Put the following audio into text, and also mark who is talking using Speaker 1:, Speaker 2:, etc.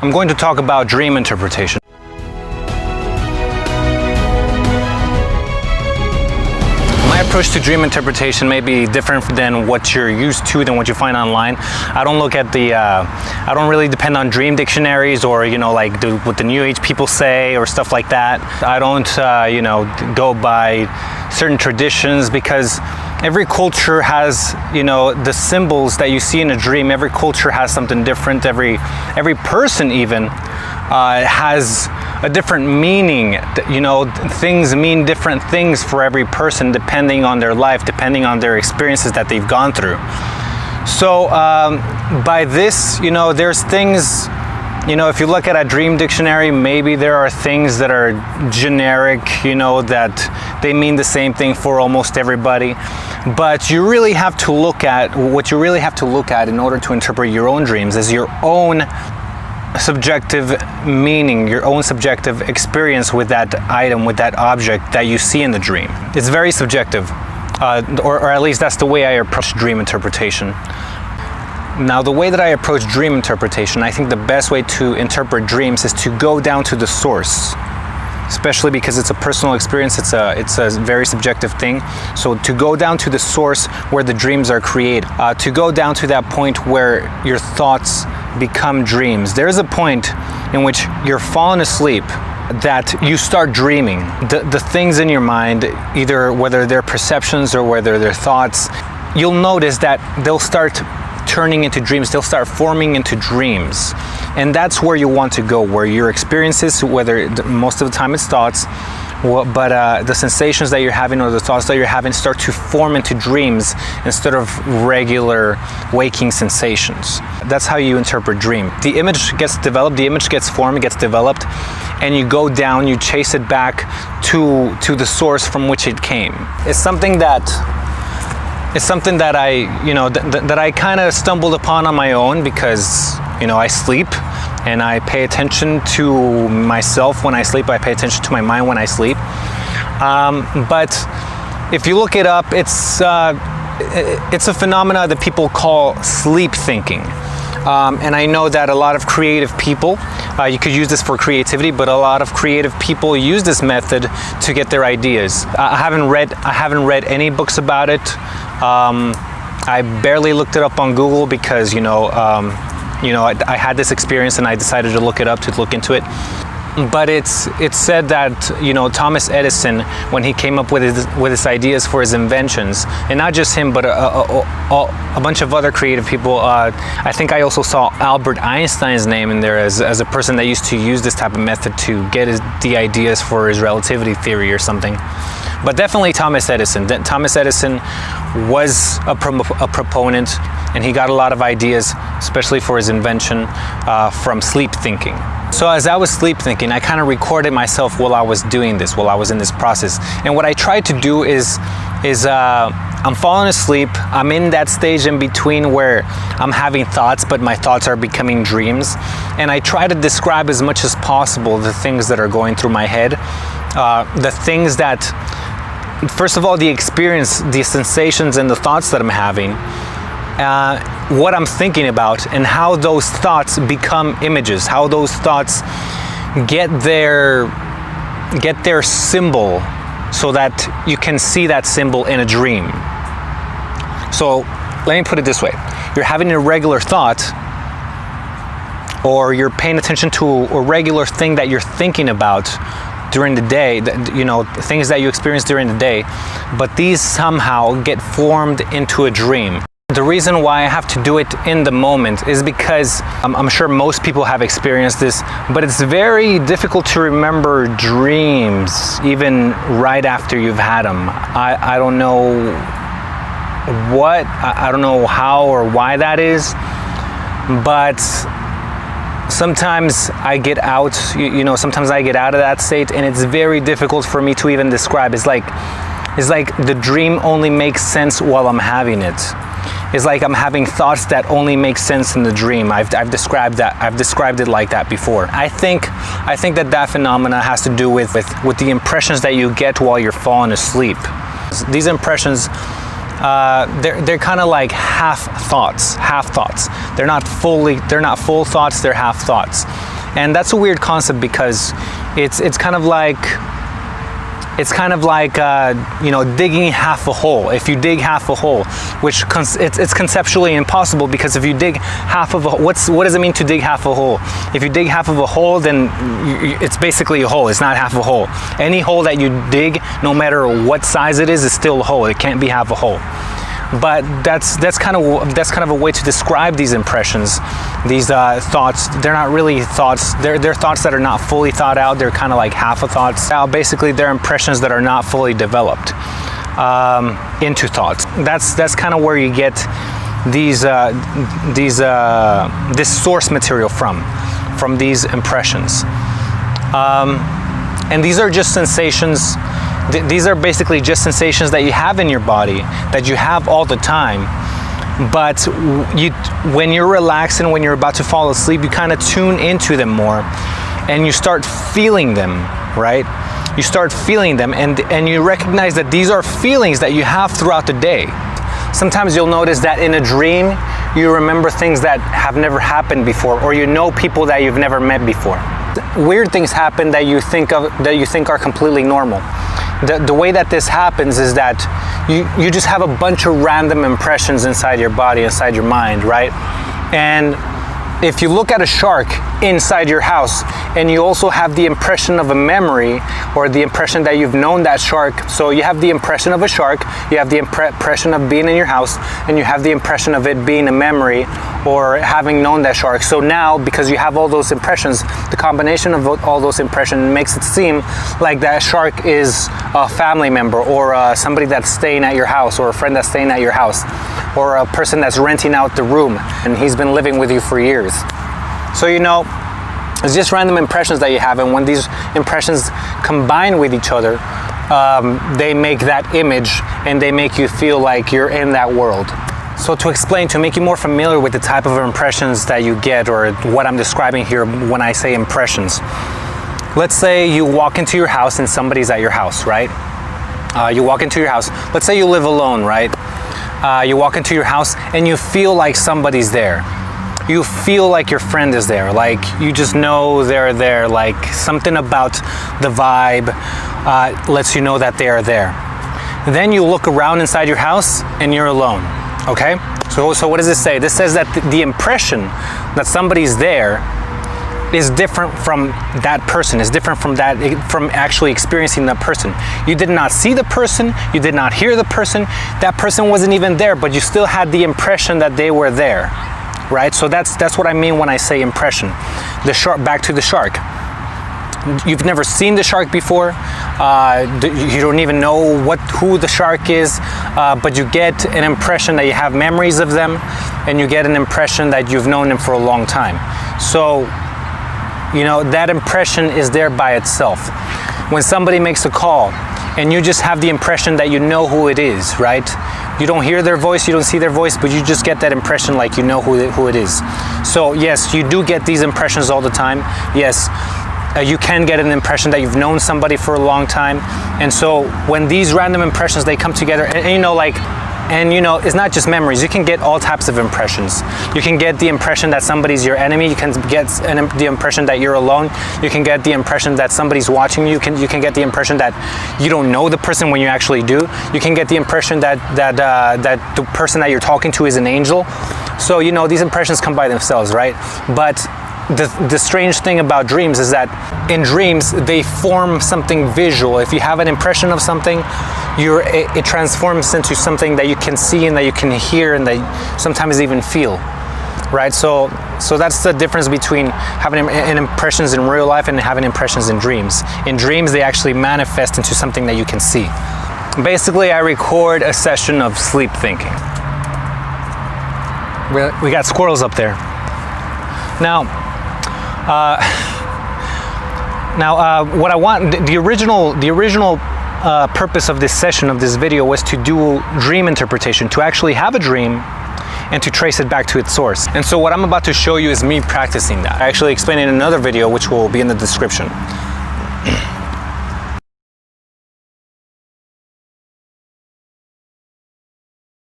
Speaker 1: I'm going to talk about dream interpretation. My approach to dream interpretation may be different than what you're used to, than what you find online. I don't look at the, I don't really depend on dream dictionaries or, like what the New Age people say or stuff like that. I don't, go by certain traditions, because every culture has, the symbols that you see in a dream. Every culture has something different. Every person even has a different meaning. Things mean different things for every person depending on their life, depending on their experiences that they've gone through. So by this, there's things, if you look at a dream dictionary, maybe there are things that are generic, that they mean the same thing for almost everybody. But you really have to look at, what you really have to look at in order to interpret your own dreams is your own subjective meaning, your own subjective experience with that item, with that object that you see in the dream. It's very subjective, or at least that's the way I approach dream interpretation. Now, the way that I approach dream interpretation, I think the best way to interpret dreams is to go down to the source, especially because it's a personal experience, it's a very subjective thing. So to go down to the source where the dreams are created, to go down to that point where your thoughts become dreams. There's a point in which you're falling asleep that you start dreaming. The things in your mind, either whether they're perceptions or whether they're thoughts, you'll notice that they'll start turning into dreams, they'll start forming into dreams. And that's where you want to go, where your experiences, whether most of the time it's thoughts, but the sensations that you're having or the thoughts that you're having start to form into dreams instead of regular waking sensations. That's how you interpret dream. The image gets developed, the image gets formed, it gets developed, and you go down, you chase it back to the source from which it came. It's something that that I kind of stumbled upon on my own, because I sleep and I pay attention to myself when I sleep. I pay attention to my mind when I sleep. But if you look it up, it's a phenomena that people call sleep thinking. And I know that a lot of creative people, you could use this for creativity, but a lot of creative people use this method to get their ideas. I haven't read any books about it. I barely looked it up on Google because I had this experience and I decided to look it up, to look into it. But it's said that Thomas Edison, when he came up with his ideas for his inventions, and not just him, but a bunch of other creative people. I think I also saw Albert Einstein's name in there as a person that used to use this type of method to get the ideas for his relativity theory or something. But definitely Thomas Edison. Thomas Edison was a proponent, and he got a lot of ideas, especially for his invention, from sleep thinking. So as I was sleep thinking, I kind of recorded myself while I was doing this, while I was in this process. And what I tried to do is I'm falling asleep. I'm in that stage in between where I'm having thoughts, but my thoughts are becoming dreams. And I try to describe as much as possible the things that are going through my head, the things that, first of all, the experience, the sensations and the thoughts that I'm having, what I'm thinking about, and how those thoughts become images, how those thoughts get their symbol so that you can see that symbol in a dream. So let me put it this way. You're having a regular thought, or you're paying attention to a regular thing that you're thinking about during the day, things that you experience during the day, but these somehow get formed into a dream. The reason why I have to do it in the moment is because I'm sure most people have experienced this, but it's very difficult to remember dreams even right after you've had them. I don't know I don't know how or why that is, but sometimes I get out, sometimes I get out of that state, and it's very difficult for me to even describe. It's like the dream only makes sense while I'm having it. It's like I'm having thoughts that only make sense in the dream. I've described it like that before. I think that phenomena has to do with the impressions that you get while you're falling asleep. These impressions, they're kind of like half thoughts. They're not full thoughts, they're half thoughts. And that's a weird concept because it's kind of like you know, digging half a hole. If you dig half a hole, which it's conceptually impossible, because if you dig half of a hole, what does it mean to dig half a hole? If you dig half of a hole, then it's basically a hole. It's not half a hole. Any hole that you dig, no matter what size it is still a hole. It can't be half a hole. But that's kind of a way to describe these impressions, these thoughts. They're not really thoughts. They're thoughts that are not fully thought out. They're kind of like half a thoughts. Basically, they're impressions that are not fully developed into thoughts. That's kind of where you get this source material from these impressions, and these are just sensations. These are basically just sensations that you have in your body, that you have all the time. But when you're relaxed and when you're about to fall asleep, you kind of tune into them more, and you start feeling them, right? You start feeling them, and you recognize that these are feelings that you have throughout the day. Sometimes you'll notice that in a dream, you remember things that have never happened before, or you know people that you've never met before. Weird things happen that you think are completely normal. The way that this happens is that you just have a bunch of random impressions inside your body, inside your mind, right? And if you look at a shark inside your house, and you also have the impression of a memory, or the impression that you've known that shark, so you have the impression of a shark, you have the impression of being in your house, and you have the impression of it being a memory or having known that shark. So now, because you have all those impressions, the combination of all those impressions makes it seem like that shark is a family member, or somebody that's staying at your house, or a friend that's staying at your house, or a person that's renting out the room and he's been living with you for years. So, you know, it's just random impressions that you have, and when these impressions combine with each other, they make that image, and they make you feel like you're in that world. So to explain, to make you more familiar with the type of impressions that you get, or what I'm describing here when I say impressions. Let's say you walk into your house and somebody's at your house, right? You walk into your house. Let's say you live alone, right? You walk into your house and you feel like somebody's there. You feel like your friend is there, like you just know they're there, like something about the vibe lets you know that they are there. Then you look around inside your house and you're alone, okay? So what does this say? This says that the impression that somebody's there is different from that person, is different from actually experiencing that person. You did not see the person, you did not hear the person, that person wasn't even there, but you still had the impression that they were there. Right, so that's what I mean when I say impression. The shark, back to the shark. You've never seen the shark before. You don't even know who the shark is, but you get an impression that you have memories of them, and you get an impression that you've known them for a long time. So, you know, that impression is there by itself. When somebody makes a call, and you just have the impression that you know who it is, right? You don't hear their voice, you don't see their voice, but you just get that impression like you know who it is. So yes, you do get these impressions all the time. Yes, you can get an impression that you've known somebody for a long time. And so when these random impressions, they come together, and you know, like, and you know, it's not just memories. You can get all types of impressions. You can get the impression that somebody's your enemy. You can get the impression that you're alone. You can get the impression that somebody's watching you. You can get the impression that you don't know the person when you actually do. You can get the impression that the person that you're talking to is an angel. So, you know, these impressions come by themselves, right? But the strange thing about dreams is that in dreams, they form something visual. If you have an impression of something, it transforms into something that you can see and that you can hear and that you sometimes even feel, right? So that's the difference between having impressions in real life and having impressions in dreams. In dreams, they actually manifest into something that you can see. Basically, I record a session of sleep thinking. We got squirrels up there. Now, what I want, the original purpose of this session, of this video, was to do dream interpretation, to actually have a dream and to trace it back to its source. And so what I'm about to show you is me practicing that. I actually explained it in another video, which will be in the description.